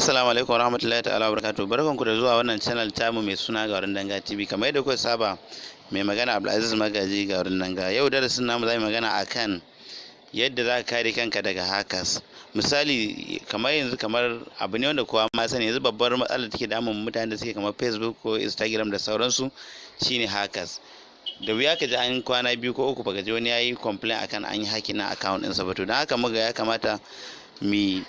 Assalamu alaikum warahmatullahi ta'ala wabarakatuh. Barkanku da zuwa wannan channel tamu mai suna Garin Danga TV. Kamar yadda kuka saba, mai magana Abdulaziz Magaji Garin Danga. Yau darasin namu zai magana akan yadda za ka kare kanka daga hackers. Misali kamar abu ne wanda kowa ma sani, yanzu babbar matsalar take damun mutanen da suke kamar Facebook ko Instagram da sauransu shine hackers. Da wuya ka ji an kwana biyu ko uku baka ji wani yayi complain akan an yi hacking na account ɗinsa ba. To don haka muga ya kamata mu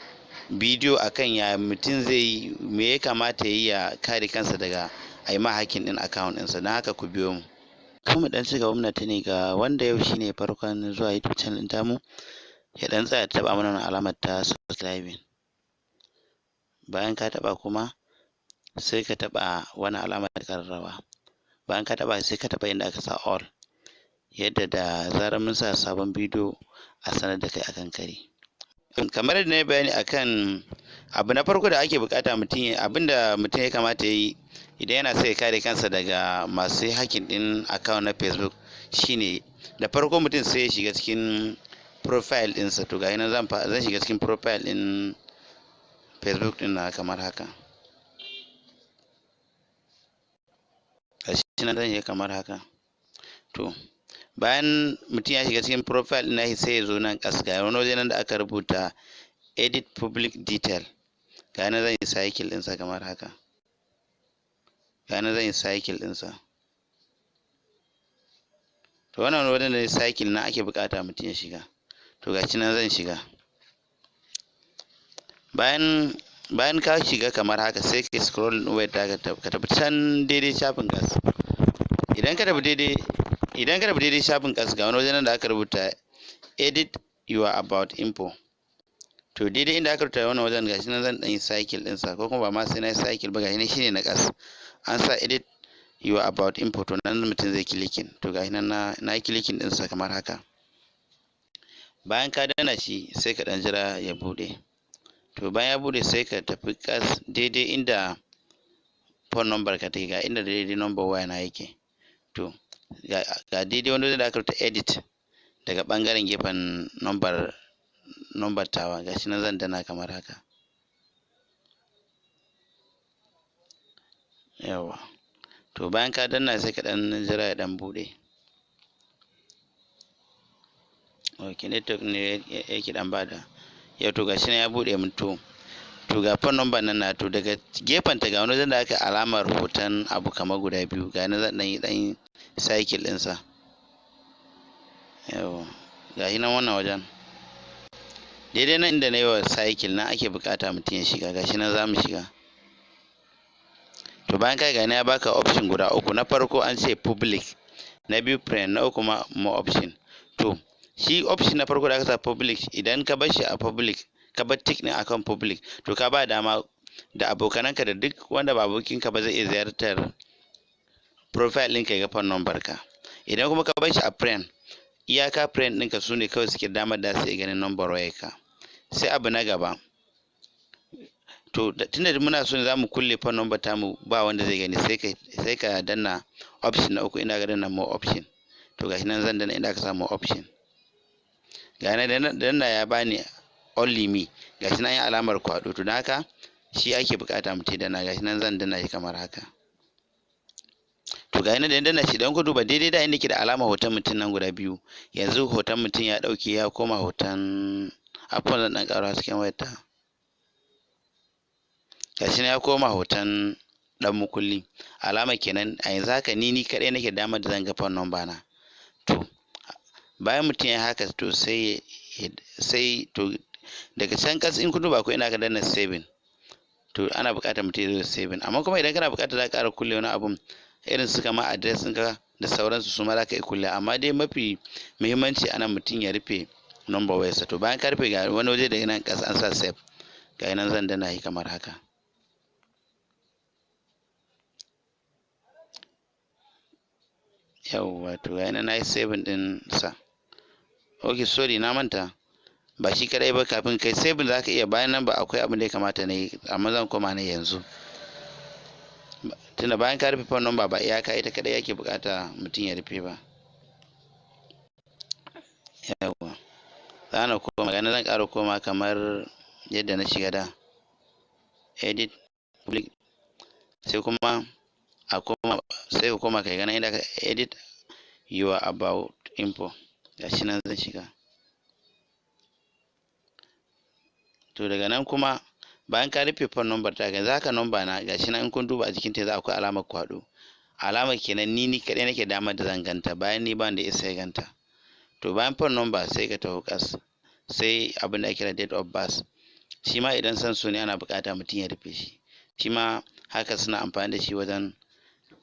bidiyo akan ya mutum zai yi, me ya kamata ya yi ya kare kansa daga a yi ma hacking din account ɗinsa. Don haka ku biyo mu. Kuma dan ci gaba muna tuni ga wanda yau shine farkon zuwa YouTube channel din tamu, ya dan tsaya taba mana alamar ta subscribing. Bayan ka taba kuma sai ka taba wani alamar karrawa. Bayan ka taba sai ka taba inda aka sa all, yadda da zarar mun sa sabon bidiyo a sanar da kai akan kare. Kamar yadda na yi bayani akan abu na farko da ake bukata abinda mutum ya kamata ya yi idan yana so ya kare kansa daga masu hacking din account na Facebook shine, da farko mutum sai ya shiga cikin profile ɗinsa. To ga nan zan shiga cikin profile ɗin Facebook ɗin na kamar haka. Gashi nan zan shiga kamar haka. To bayan mutum ya shiga cikin profile ɗin sai ya zo nan ƙasa, ga wani waje nan da aka rubuta edit public detail. Ga nan zan yi cycle ɗinsa kamar haka. Ga nan zan yi cycle ɗinsa. To wannan wajen da cycle na ake bukata mutum ya shiga. To gashi nan zan shiga. Bayan ka shiga kamar haka sai ka scroll ɗin ka tafi can daidai shafin ƙasa. Idan ka tafi daidai shafin ƙasa, ga wani wajen da aka rubuta edit your about info. To daidai inda aka rubuta wannan wajen gashi nan zan dan yi cycle ɗinsa, ko kuma ba ma sai na yi cycle ba, gashi nan shine na ƙasa an sa edit your about info. To nan mutum zai clicking. To gashi nan na yi clicking ɗinsa kamar haka. Bayan ka danna shi sai ka dan jira ya bude. To bayan ya bude sai ka tafi ƙasa daidai inda phone number ka take, ga inda daidai number waya na yake. To ga daidai wanda da aka rubuta edit daga bangaren gefen number tawa, gashi nan zan dana kamar haka. Yawa. To bayan ka danna sai ka dan jira ya dan bude. Okay, network ne yake dan bada. Yau to gashi nan ya bude min. To ga phone number nan na, to daga gefen ta ga wani wajen da aka alamar hoton abu kamar guda biyu, ga nan zan dan cycle ɗinsa. Yawa. Gashi nan wannan wajen. Daidai nan inda na yi wa cycle na ake bukata mutum ya shiga. Gashi nan za mu shiga. To bayan ka gani ya baka option guda uku. Na farko an ce public, na biyu friend, na uku kuma more option. To shi option na farko da aka sa public, idan ka bar shi a public, ka bar tick din akan public, to ka ba dama da abokananka da duk wanda ba abokinka ba zai iya ziyartar profile ɗinka ya ga phone number ka. Idan kuma ka bar shi a friend, iyaka friend ɗinka su ne kawai suke damar da su iya ganin number wayarka. Sai abu na gaba, to tunda muna so za mu kulle phone number tamu ba wanda zai gani, sai ka danna option na uku, ina ga danna more option. To gashi nan zan danna inda aka samu option. Ga nan danna ya bani only me, gashi nan yi alamar kwado. To dan haka shi ake bukata mutum danna, gashi nan zan danna shi kamar haka. To ga nan da danna shi, dan ku duba daidai da inda ke da alamar hoton mutum nan guda biyu, yanzu hoton mutum ya dauke ya koma hoton afwan zan dan karo hasken wayarta. Gashi nan ya koma hoton dan mukulli, alama kenan a yanzu haka ni kadai nake damar da zan ga phone number na. To bayan mutum ya haka, to sai to daga can ƙasa in kun duba ko ina ka danna saving. To ana buƙatar mutum ya zo saving, amma kuma idan kana buƙatar za ka ƙara kulle wani abun irin su kama address ɗinka da sauransu, su ma za ka iya kulle, amma dai mafi muhimmanci anan mutum ya rufe number wayarsa. To bayan ka rufe, ga wani waje da nan ƙasa an sa save, ga nan zan danna shi kamar haka. Yawwa, to ga nan na yi saving ɗin sa. Okay, sorry na manta, ba shi kadai ba, kafin kai saving za ka iya, bayan nan ba akwai abin da ya kamata na yi, amma zan koma na yanzu. Tunda bayan ka rufe phone number ba iyaka ita kadai yake bukata mutum ya rufe ba. Yawwa. Za na koma, ga nan zan ƙara koma kamar yadda na shiga da. edit public, sai kuma sai ka koma kai ganin inda ka edit your about info. Gashi nan zan shiga. To daga nan kuma bayan ka rufe phone number ta ga zaka number na gashi nan in kun duba a jikin ta za akwai alamar kwado. Alamar kenan ni kadai nake damar da zan ganta, bayan ni ban da isa ya ganta. To bayan phone number sai ka taho kas, sai abin da ake kira date of birth. Shi ma idan san so ne ana bukata mutum ya rufe shi. Shi ma haka suna amfani da shi wajen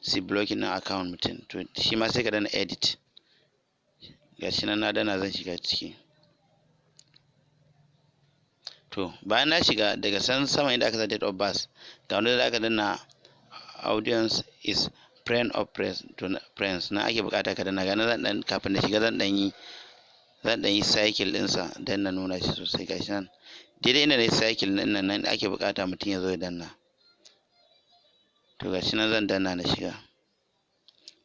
su blocking na account mutum. To shi ma sai ka dana edit. Gashi nan na dana zan shiga ciki. To bayan na shiga daga san sama inda aka sa date of birth, ga wanda da aka danna audience is friend of friends. To friends na ake bukata ka danna. Ga zan dan kafin na shiga zan dan yi cycle ɗinsa dan na nuna shi sosai. Gashi nan daidai inda na yi cycle nan ake bukata mutum ya zo ya danna. To gashi nan zan danna na shiga.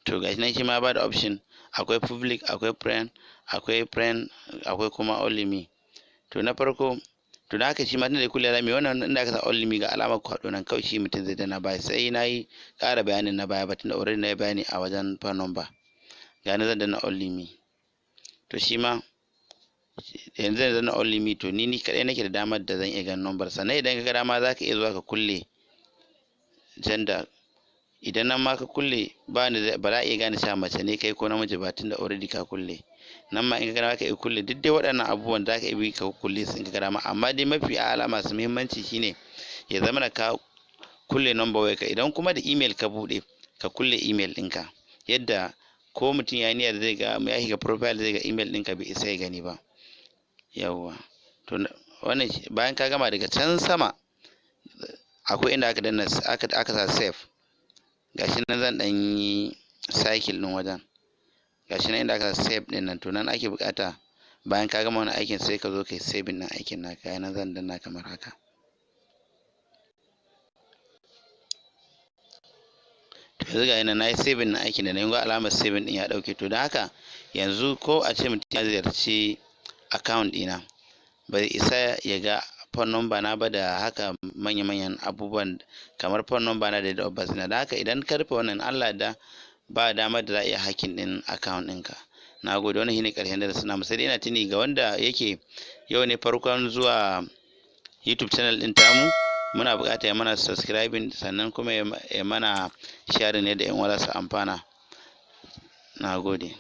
To gashi nan shi ma ba da option, akwai public, akwai friend, akwai kuma only me. To na farko, to da haka shi ma tunda da kulle rami wannan inda aka sa only me ga alamar kwado nan kawai shi mutum zai danna, ba sai na yi ƙara bayanin na baya ba tunda already na yi bayani a wajen phone number. Ga ni zan danna only me. To shi ma yanzu zan danna only me. To ni kadai nake da damar da zan iya ganin number. Sannan idan ka ga dama za ka iya zuwa ka kulle gender. Idan nan ma ka kulle ba za a iya gane cewa mace ne kai ko namiji ba tunda already ka kulle. Nan ma in ka gana ka iya kulle duk dai waɗannan abubuwan da ka iya bi ka kulle su in ka gana ma. Amma dai mafi a'ala masu muhimmanci shine ya zama da ka kulle number wayarka. Idan kuma da email ka buɗe, ka kulle email ɗinka yadda ko mutum ya niyyar zai ga ya shiga profile zai ga email ɗinka bai isa ya gani ba. Yawwa. To wannan bayan ka gama daga can sama akwai inda aka danna aka sa save. Gashi nan zan dan yi cycle din wajen. Gashi nan inda aka save din nan, to nan ake bukata bayan ka gama wani aikin sai ka zo kai save din aikin naka. Yana zan danna kamar haka. To yanzu ga yana nayi save din aikin da nayi, ga alamar save din ya dauke. To dan haka yanzu ko a ce mutum ya ziyarci account dina bai isa ya ga phone number na ba da haka manya-manyan abubuwan kamar phone number na da date of birth na. Da haka idan ka rufe wannan Allah da ba damar da za a iya hacking din account ɗinka. Na gode, wannan shine ƙarshen darasin namu. Sai dai ina tuni ga wanda yake yau ne farkon zuwa YouTube channel ɗin tamu, muna buƙata ya mana subscribing sannan kuma ya mana sharing ne da 'yan uwa su amfana. Na gode.